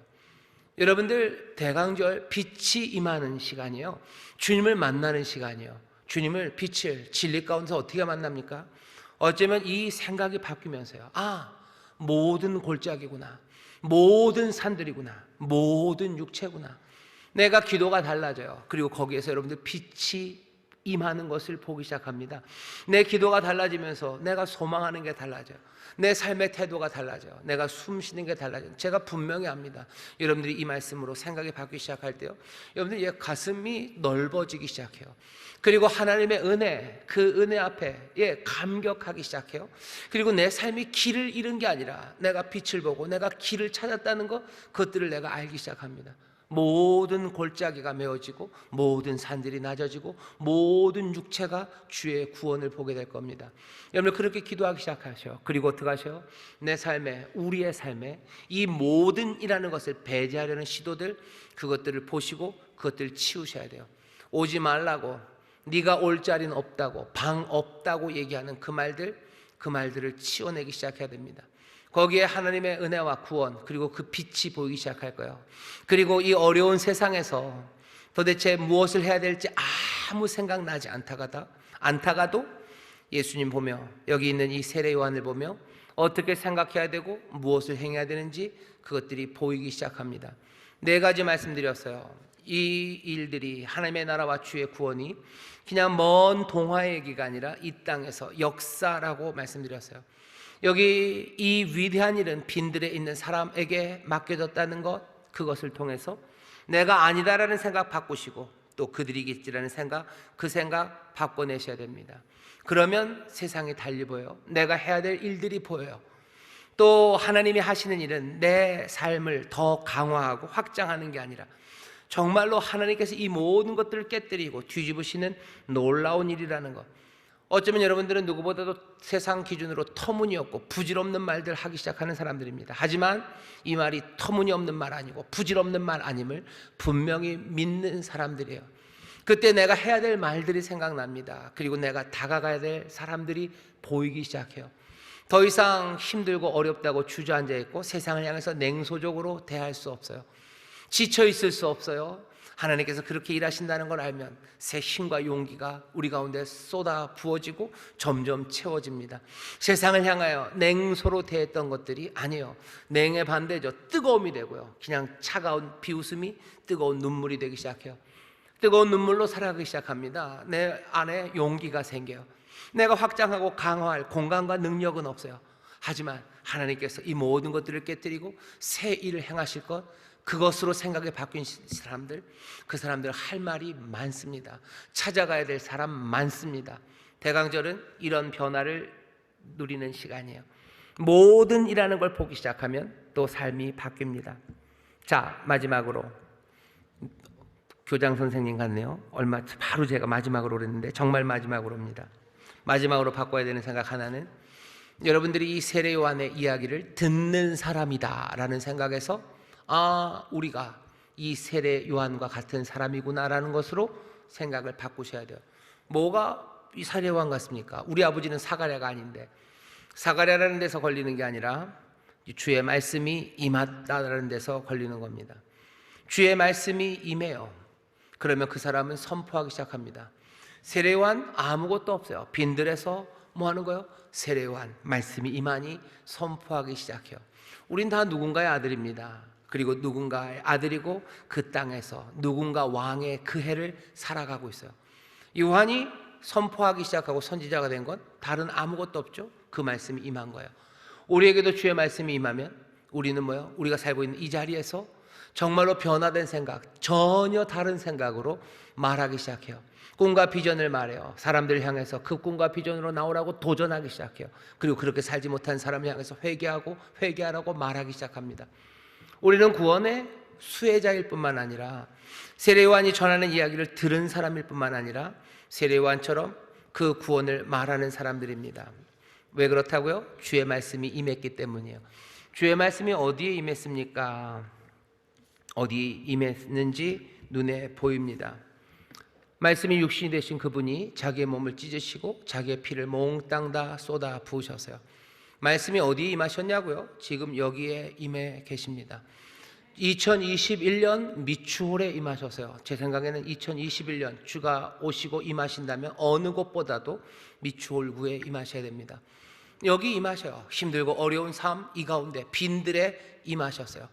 여러분들, 대강절 빛이 임하는 시간이에요. 주님을 만나는 시간이에요. 주님을, 빛을 진리 가운데서 어떻게 만납니까? 어쩌면 이 생각이 바뀌면서요, 모든 골짜기구나, 모든 산들이구나, 모든 육체구나. 내가 기도가 달라져요. 그리고 거기에서 여러분들 빛이 임하는 것을 보기 시작합니다. 내 기도가 달라지면서 내가 소망하는 게 달라져요. 내 삶의 태도가 달라져요. 내가 숨 쉬는 게 달라져요. 제가 분명히 압니다. 여러분들이 이 말씀으로 생각이 바뀌기 시작할 때요, 여러분들 가슴이 넓어지기 시작해요. 그리고 하나님의 은혜, 그 은혜 앞에 감격하기 시작해요. 그리고 내 삶이 길을 잃은 게 아니라 내가 빛을 보고 내가 길을 찾았다는 것, 그것들을 내가 알기 시작합니다. 모든 골짜기가 메어지고 모든 산들이 낮아지고 모든 육체가 주의 구원을 보게 될 겁니다. 여러분 그렇게 기도하기 시작하셔. 그리고 어떻게 하셔? 내 삶에, 우리의 삶에 이 모든이라는 것을 배제하려는 시도들, 그것들을 보시고 그것들을 치우셔야 돼요. 오지 말라고, 네가 올 자리는 없다고, 방 없다고 얘기하는 그 말들을 치워내기 시작해야 됩니다. 거기에 하나님의 은혜와 구원, 그리고 그 빛이 보이기 시작할 거예요. 그리고 이 어려운 세상에서 도대체 무엇을 해야 될지 아무 생각나지 않다가도 예수님 보며, 여기 있는 이 세례 요한을 보며 어떻게 생각해야 되고 무엇을 행해야 되는지 그것들이 보이기 시작합니다. 4가지 말씀드렸어요. 이 일들이, 하나님의 나라와 주의 구원이 그냥 먼 동화의 얘기가 아니라 이 땅에서 역사라고 말씀드렸어요. 여기 이 위대한 일은 빈들에 있는 사람에게 맡겨졌다는 것, 그것을 통해서 내가 아니다라는 생각 바꾸시고 또 그들이겠지라는 생각, 그 생각 바꿔내셔야 됩니다. 그러면 세상이 달리 보여요. 내가 해야 될 일들이 보여요. 또 하나님이 하시는 일은 내 삶을 더 강화하고 확장하는 게 아니라 정말로 하나님께서 이 모든 것들을 깨뜨리고 뒤집으시는 놀라운 일이라는 것. 어쩌면 여러분들은 누구보다도 세상 기준으로 터무니없고 부질없는 말들 하기 시작하는 사람들입니다. 하지만 이 말이 터무니없는 말 아니고 부질없는 말 아님을 분명히 믿는 사람들이에요. 그때 내가 해야 될 말들이 생각납니다. 그리고 내가 다가가야 될 사람들이 보이기 시작해요. 더 이상 힘들고 어렵다고 주저앉아 있고 세상을 향해서 냉소적으로 대할 수 없어요. 지쳐 있을 수 없어요. 하나님께서 그렇게 일하신다는 걸 알면 새 힘과 용기가 우리 가운데 쏟아 부어지고 점점 채워집니다. 세상을 향하여 냉소로 대했던 것들이 아니에요. 냉의 반대죠. 뜨거움이 되고요. 그냥 차가운 비웃음이 뜨거운 눈물이 되기 시작해요. 뜨거운 눈물로 살아가기 시작합니다. 내 안에 용기가 생겨요. 내가 확장하고 강화할 공간과 능력은 없어요. 하지만 하나님께서 이 모든 것들을 깨뜨리고 새 일을 행하실 것, 그것으로 생각이 바뀐 사람들, 그 사람들 할 말이 많습니다. 찾아가야 될 사람 많습니다. 대강절은 이런 변화를 누리는 시간이에요. 모든 일하는 걸 보기 시작하면 또 삶이 바뀝니다. 자, 마지막으로 교장 선생님 같네요. 얼마 바로 제가 마지막으로 그랬는데 정말 마지막으로입니다. 마지막으로 바꿔야 되는 생각 하나는, 여러분들이 이 세례 요한의 이야기를 듣는 사람이다 라는 생각에서 우리가 이 세례 요한과 같은 사람이구나라는 것으로 생각을 바꾸셔야 돼요. 뭐가 이 세례 요한 같습니까? 우리 아버지는 사가랴가 아닌데, 사가랴라는 데서 걸리는 게 아니라 주의 말씀이 임하다라는 데서 걸리는 겁니다. 주의 말씀이 임해요. 그러면 그 사람은 선포하기 시작합니다. 세례 요한 아무것도 없어요. 빈들에서 뭐 하는 거예요? 세례 요한 말씀이 임하니 선포하기 시작해요. 우린 다 누군가의 아들입니다. 그리고 누군가의 아들이고 그 땅에서 누군가 왕의 그 해를 살아가고 있어요. 요한이 선포하기 시작하고 선지자가 된 건 다른 아무것도 없죠. 그 말씀이 임한 거예요. 우리에게도 주의 말씀이 임하면 우리는 뭐예요? 우리가 살고 있는 이 자리에서 정말로 변화된 생각, 전혀 다른 생각으로 말하기 시작해요. 꿈과 비전을 말해요. 사람들을 향해서 그 꿈과 비전으로 나오라고 도전하기 시작해요. 그리고 그렇게 살지 못한 사람을 향해서 회개하라고 말하기 시작합니다. 우리는 구원의 수혜자일 뿐만 아니라 세례 요한이 전하는 이야기를 들은 사람일 뿐만 아니라 세례 요한처럼 그 구원을 말하는 사람들입니다. 왜 그렇다고요? 주의 말씀이 임했기 때문이에요. 주의 말씀이 어디에 임했습니까? 어디 임했는지 눈에 보입니다. 말씀이 육신이 되신 그분이 자기의 몸을 찢으시고 자기의 피를 몽땅 다 쏟아 부으셨어요. 말씀이 어디에 임하셨냐고요? 지금 여기에 임해 계십니다. 2021년 미추홀에 임하셨어요. 제 생각에는 2021년 주가 오시고 임하신다면 어느 곳보다도 미추홀구에 임하셔야 됩니다. 여기 임하셔요. 힘들고 어려운 삶 이 가운데 빈들에 임하셨어요.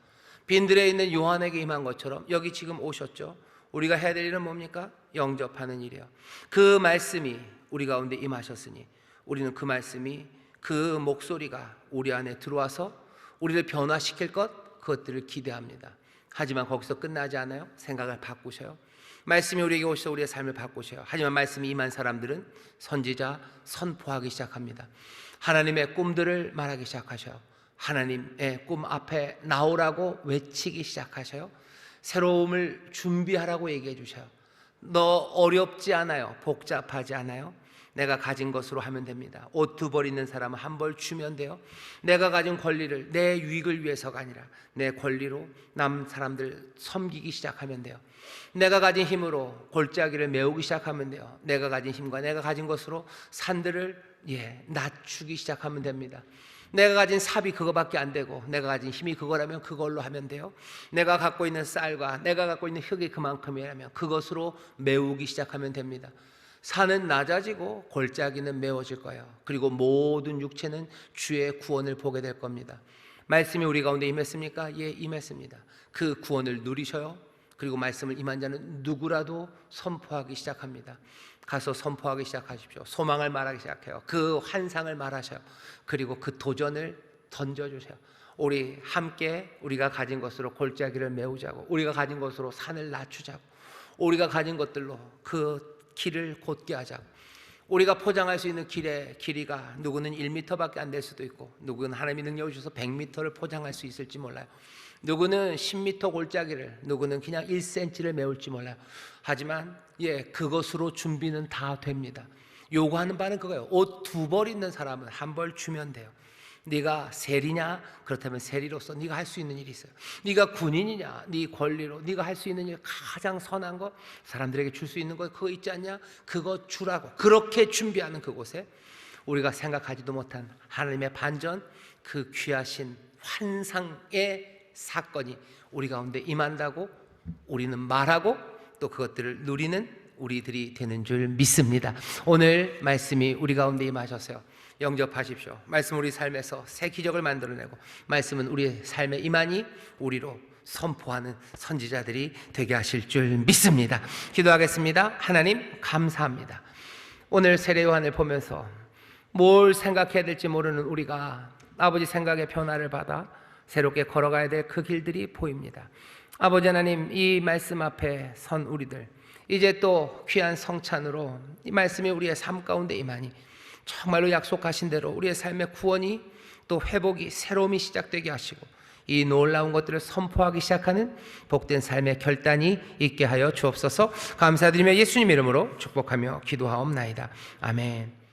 빈들에 있는 요한에게 임한 것처럼 여기 지금 오셨죠. 우리가 해야 될 일은 뭡니까? 영접하는 일이에요. 그 말씀이 우리 가운데 임하셨으니 우리는 그 말씀이, 그 목소리가 우리 안에 들어와서 우리를 변화시킬 그것들을 기대합니다. 하지만 거기서 끝나지 않아요. 생각을 바꾸셔요. 말씀이 우리에게 오셔서 우리의 삶을 바꾸셔요. 하지만 말씀이 임한 사람들은 선지자 선포하기 시작합니다. 하나님의 꿈들을 말하기 시작하셔요. 하나님의 꿈 앞에 나오라고 외치기 시작하셔요. 새로움을 준비하라고 얘기해 주셔요. 너 어렵지 않아요. 복잡하지 않아요. 내가 가진 것으로 하면 됩니다. 옷 2벌 있는 사람은 1벌 주면 돼요. 내가 가진 권리를 내 유익을 위해서가 아니라 내 권리로 남 사람들 섬기기 시작하면 돼요. 내가 가진 힘으로 골짜기를 메우기 시작하면 돼요. 내가 가진 힘과 내가 가진 것으로 산들을 낮추기 시작하면 됩니다. 내가 가진 삽이 그거밖에 안 되고 내가 가진 힘이 그거라면 그걸로 하면 돼요. 내가 갖고 있는 쌀과 내가 갖고 있는 흙이 그만큼이라면 그것으로 메우기 시작하면 됩니다. 산은 낮아지고 골짜기는 메워질 거예요. 그리고 모든 육체는 주의 구원을 보게 될 겁니다. 말씀이 우리 가운데 임했습니까? 예, 임했습니다. 그 구원을 누리셔요. 그리고 말씀을 임한 자는 누구라도 선포하기 시작합니다. 가서 선포하기 시작하십시오. 소망을 말하기 시작해요. 그 환상을 말하셔요. 그리고 그 도전을 던져주세요. 우리 함께 우리가 가진 것으로 골짜기를 메우자고, 우리가 가진 것으로 산을 낮추자고, 우리가 가진 것들로 그 길을 곧게 하자고. 우리가 포장할 수 있는 길의 길이가 누구는 1m밖에 안 될 수도 있고, 누구는 하나님이 능력을 주셔서 100m를 포장할 수 있을지 몰라요. 누구는 10m 골짜기를, 누구는 그냥 1cm를 메울지 몰라요. 하지만 그것으로 준비는 다 됩니다. 요구하는 바는 그거예요. 옷 2벌 있는 사람은 1벌 주면 돼요. 네가 세리냐? 그렇다면 세리로서 네가 할 수 있는 일이 있어요. 네가 군인이냐? 네 권리로 네가 할 수 있는 일, 가장 선한 거, 사람들에게 줄 수 있는 거 그거 있지 않냐? 그거 주라고. 그렇게 준비하는 그곳에 우리가 생각하지도 못한 하나님의 반전, 그 귀하신 환상의 사건이 우리 가운데 임한다고 우리는 말하고 또 그것들을 누리는 우리들이 되는 줄 믿습니다. 오늘 말씀이 우리 가운데 임하셔서요, 영접하십시오. 말씀 우리 삶에서 새 기적을 만들어내고, 말씀은 우리의 삶에 임하니 우리로 선포하는 선지자들이 되게 하실 줄 믿습니다. 기도하겠습니다. 하나님 감사합니다. 오늘 세례 요한을 보면서 뭘 생각해야 될지 모르는 우리가 아버지 생각의 변화를 받아 새롭게 걸어가야 될 그 길들이 보입니다. 아버지 하나님, 이 말씀 앞에 선 우리들, 이제 또 귀한 성찬으로 이 말씀이 우리의 삶 가운데 임하니 정말로 약속하신 대로 우리의 삶의 구원이 또 회복이, 새로움이 시작되게 하시고 이 놀라운 것들을 선포하기 시작하는 복된 삶의 결단이 있게 하여 주옵소서. 감사드리며 예수님 이름으로 축복하며 기도하옵나이다. 아멘.